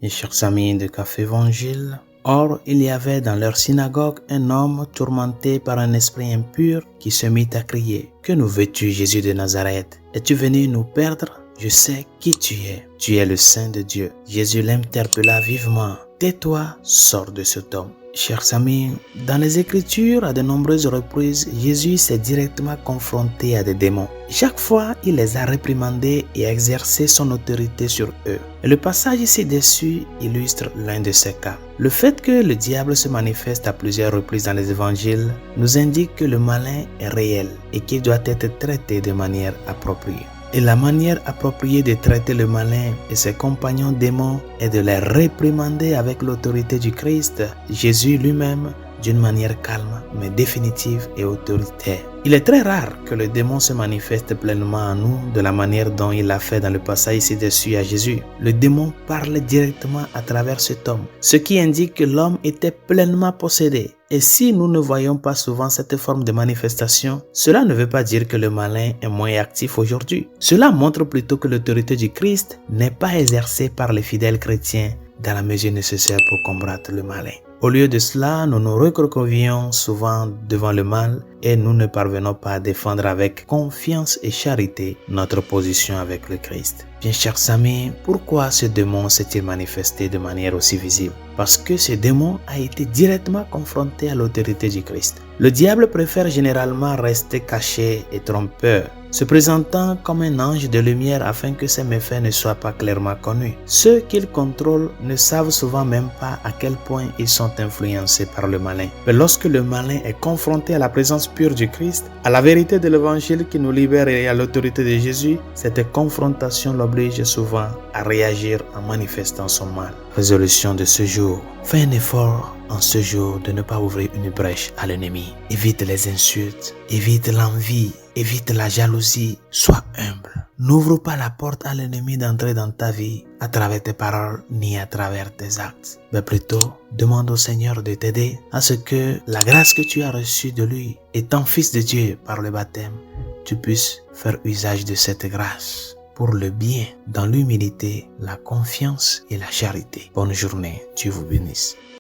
Mes chers amis de Café Évangile, or il y avait dans leur synagogue un homme tourmenté par un esprit impur qui se mit à crier: « Que nous veux-tu, Jésus de Nazareth? Es-tu venu nous perdre? Je sais qui tu es. Tu es le Saint de Dieu. » Jésus l'interpella vivement. « Tais-toi, sors de cet homme. » Chers amis, dans les Écritures, à de nombreuses reprises, Jésus s'est directement confronté à des démons. Chaque fois, il les a réprimandés et a exercé son autorité sur eux. Et le passage ci-dessus illustre l'un de ces cas. Le fait que le diable se manifeste à plusieurs reprises dans les évangiles nous indique que le malin est réel et qu'il doit être traité de manière appropriée. Et la manière appropriée de traiter le malin et ses compagnons démons est de les réprimander avec l'autorité du Christ, Jésus lui-même, d'une manière calme, mais définitive et autoritaire. Il est très rare que le démon se manifeste pleinement en nous de la manière dont il l'a fait dans le passage ci-dessus à Jésus. Le démon parle directement à travers cet homme, ce qui indique que l'homme était pleinement possédé. Et si nous ne voyons pas souvent cette forme de manifestation, cela ne veut pas dire que le malin est moins actif aujourd'hui. Cela montre plutôt que l'autorité du Christ n'est pas exercée par les fidèles chrétiens dans la mesure nécessaire pour combattre le malin. Au lieu de cela, nous nous recroquevillons souvent devant le mal et nous ne parvenons pas à défendre avec confiance et charité notre position avec le Christ. Bien chers amis, pourquoi ce démon s'est-il manifesté de manière aussi visible? Parce que ce démon a été directement confronté à l'autorité du Christ. Le diable préfère généralement rester caché et trompeur, se présentant comme un ange de lumière afin que ses méfaits ne soient pas clairement connus. Ceux qu'il contrôle ne savent souvent même pas à quel point ils sont influencés par le malin. Mais lorsque le malin est confronté à la présence pure du Christ, à la vérité de l'évangile qui nous libère et à l'autorité de Jésus, cette confrontation l'oblige souvent à réagir en manifestant son mal. Résolution de ce jour: fais un effort en ce jour de ne pas ouvrir une brèche à l'ennemi. Évite les insultes, évite l'envie, évite la jalousie, sois humble. N'ouvre pas la porte à l'ennemi d'entrer dans ta vie à travers tes paroles ni à travers tes actes. Mais plutôt, demande au Seigneur de t'aider à ce que la grâce que tu as reçue de lui, étant fils de Dieu par le baptême, tu puisses faire usage de cette grâce pour le bien, dans l'humilité, la confiance et la charité. Bonne journée, Dieu vous bénisse.